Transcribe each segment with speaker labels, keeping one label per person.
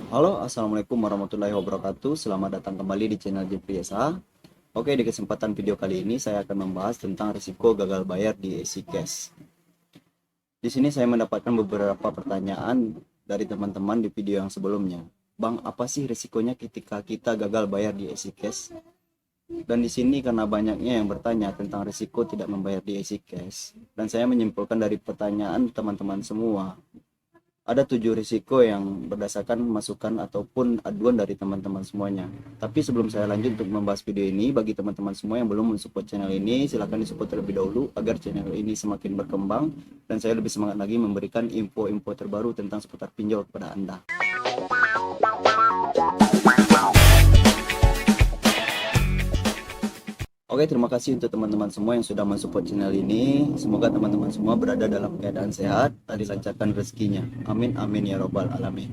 Speaker 1: Halo, assalamualaikum warahmatullahi wabarakatuh. Selamat datang kembali di channel Jepriesa. Oke, di kesempatan video kali ini saya akan membahas tentang risiko gagal bayar di AC Cash. Di sini saya mendapatkan beberapa pertanyaan dari teman-teman di video yang sebelumnya. Bang, apa sih risikonya ketika kita gagal bayar di AC Cash? Dan di sini karena banyaknya yang bertanya tentang risiko tidak membayar di AC Cash, dan saya menyimpulkan dari pertanyaan teman-teman semua, ada 7 risiko yang berdasarkan masukan ataupun aduan dari teman-teman semuanya. Tapi sebelum saya lanjut untuk membahas video ini, bagi teman-teman semua yang belum mensupport channel ini, silahkan disupport terlebih dahulu agar channel ini semakin berkembang dan saya lebih semangat lagi memberikan info-info terbaru tentang seputar pinjol kepada Anda. Oke, terima kasih untuk teman-teman semua yang sudah mensupport channel ini. Semoga teman-teman semua berada dalam keadaan sehat dan dilancarkan rezekinya. Amin, amin ya robbal alamin.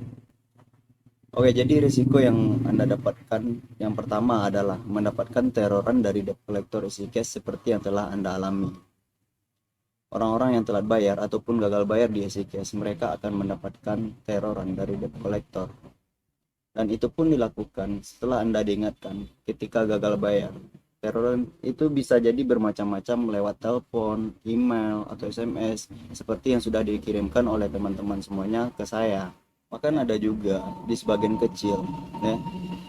Speaker 1: Oke, jadi risiko yang Anda dapatkan yang pertama adalah mendapatkan teroran dari debt collector isi cash seperti yang telah Anda alami. Orang-orang yang telat bayar ataupun gagal bayar di isi cash, mereka akan mendapatkan teroran dari debt collector. Dan itu pun dilakukan setelah Anda diingatkan ketika gagal bayar. Teroran itu bisa jadi bermacam-macam lewat telepon, email, atau SMS seperti yang sudah dikirimkan oleh teman-teman semuanya ke saya. Bahkan ada juga di sebagian kecil ya,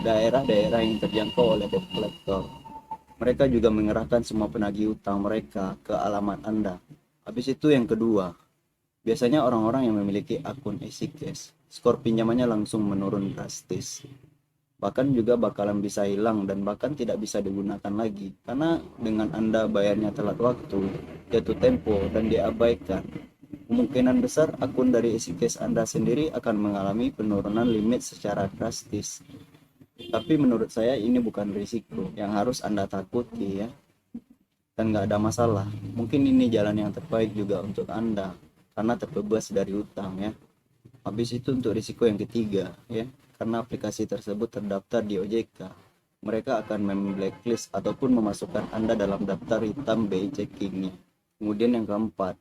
Speaker 1: daerah-daerah yang terjangkau oleh debt collector. Mereka juga mengerahkan semua penagih utang mereka ke alamat Anda. Habis itu yang kedua, biasanya orang-orang yang memiliki akun EasyCash, skor pinjamannya langsung menurun drastis. Bahkan juga bakalan bisa hilang dan bahkan tidak bisa digunakan lagi karena dengan Anda bayarnya telat waktu, jatuh tempo, dan diabaikan, kemungkinan besar akun dari isi cash Anda sendiri akan mengalami penurunan limit secara drastis. Tapi menurut saya ini bukan risiko yang harus Anda takuti ya, dan nggak ada masalah. Mungkin ini jalan yang terbaik juga untuk Anda karena terbebas dari utang ya. Habis itu untuk risiko yang ketiga ya, karena aplikasi tersebut terdaftar di OJK, mereka akan memblacklist ataupun memasukkan Anda dalam daftar hitam BI checkingnya. Kemudian yang keempat,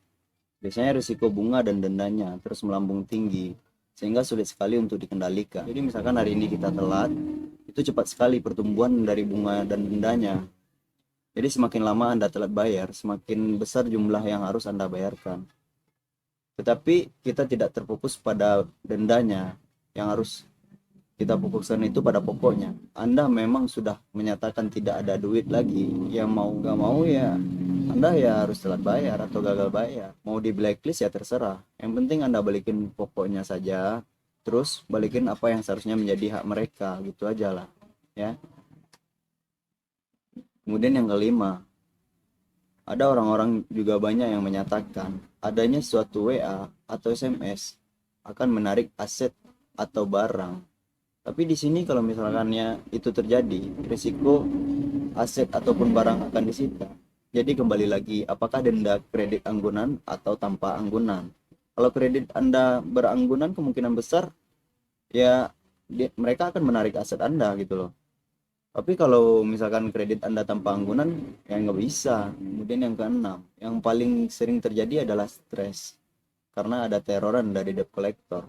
Speaker 1: biasanya risiko bunga dan dendanya terus melambung tinggi sehingga sulit sekali untuk dikendalikan. Jadi misalkan hari ini kita telat, itu cepat sekali pertumbuhan dari bunga dan dendanya. Jadi semakin lama Anda telat bayar, semakin besar jumlah yang harus Anda bayarkan. Tetapi kita tidak terfokus pada dendanya, yang harus kita fokuskan itu pada pokoknya. Anda memang sudah menyatakan tidak ada duit lagi, ya mau gak mau ya Anda ya harus telat bayar atau gagal bayar. Mau di blacklist ya terserah, yang penting Anda balikin pokoknya saja, terus balikin apa yang seharusnya menjadi hak mereka, gitu aja lah ya. Kemudian yang kelima, ada orang-orang juga banyak yang menyatakan adanya suatu WA atau SMS akan menarik aset atau barang. Tapi di sini kalau misalkannya itu terjadi, risiko aset ataupun barang akan disita. Jadi kembali lagi, apakah denda kredit anggunan atau tanpa anggunan? Kalau kredit Anda beranggunan, kemungkinan besar ya mereka akan menarik aset Anda gitu loh. Tapi kalau misalkan kredit Anda tanpa anggunan, ya nggak bisa. Kemudian yang keenam, yang paling sering terjadi adalah stres. Karena ada teroran dari debt collector.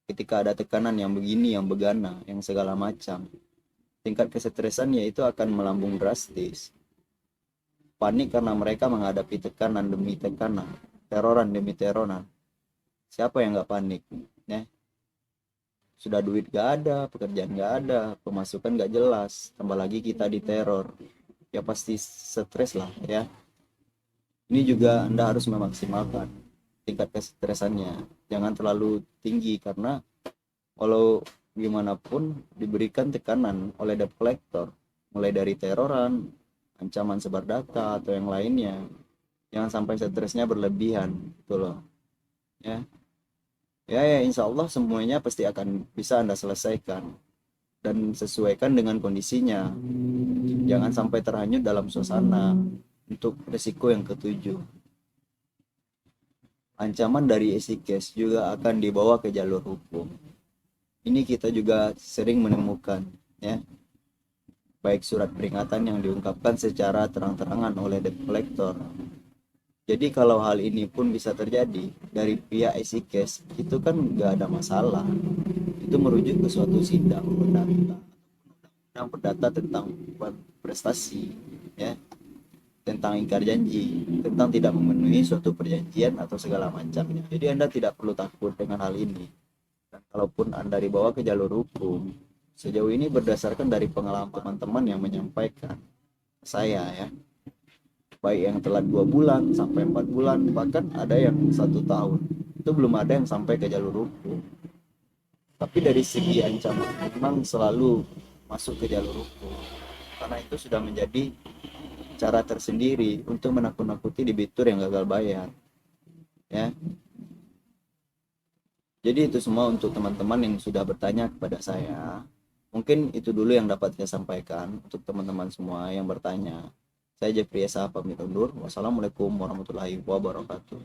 Speaker 1: Ketika ada tekanan yang begini, yang begana, yang segala macam, tingkat kesetresan yaitu akan melambung drastis. Panik karena mereka menghadapi tekanan demi tekanan, teroran demi teroran. Siapa yang nggak panik? Ya, sudah duit gak ada, pekerjaan gak ada, pemasukan gak jelas, tambah lagi kita diteror, ya pasti stres lah ya. Ini juga Anda harus memaksimalkan tingkat kesetresannya, jangan terlalu tinggi karena walau gimana pun diberikan tekanan oleh debt collector, mulai dari teroran, ancaman sebar data atau yang lainnya, jangan sampai stresnya berlebihan gitu loh ya. Ya, insya Allah semuanya pasti akan bisa Anda selesaikan dan sesuaikan dengan kondisinya. Jangan sampai terhanyut dalam suasana. Untuk risiko yang ketujuh, ancaman dari isi case juga akan dibawa ke jalur hukum. Ini kita juga sering menemukan ya, baik surat peringatan yang diungkapkan secara terang-terangan oleh debt collector. Jadi kalau hal ini pun bisa terjadi dari pihak isi case, itu kan nggak ada masalah. itu merujuk ke suatu sidang perdata, undang perdata tentang prestasi, ya, tentang ingkar janji, tentang tidak memenuhi suatu perjanjian atau segala macamnya. Jadi Anda tidak perlu takut dengan hal ini. Dan kalaupun Anda dibawa ke jalur hukum, sejauh ini berdasarkan dari pengalaman teman-teman yang menyampaikan saya, ya, baik yang telat 2 bulan sampai 4 bulan, bahkan ada yang 1 tahun, itu belum ada yang sampai ke jalur hukum. Tapi dari segi ancaman memang selalu masuk ke jalur hukum, karena itu sudah menjadi cara tersendiri untuk menakut-nakuti debitur yang gagal bayar, ya. Jadi itu semua untuk teman-teman yang sudah bertanya kepada saya. Mungkin itu dulu yang dapat saya sampaikan untuk teman-teman semua yang bertanya. Saya Jeffrey Esa pamit undur. Wassalamualaikum warahmatullahi wabarakatuh.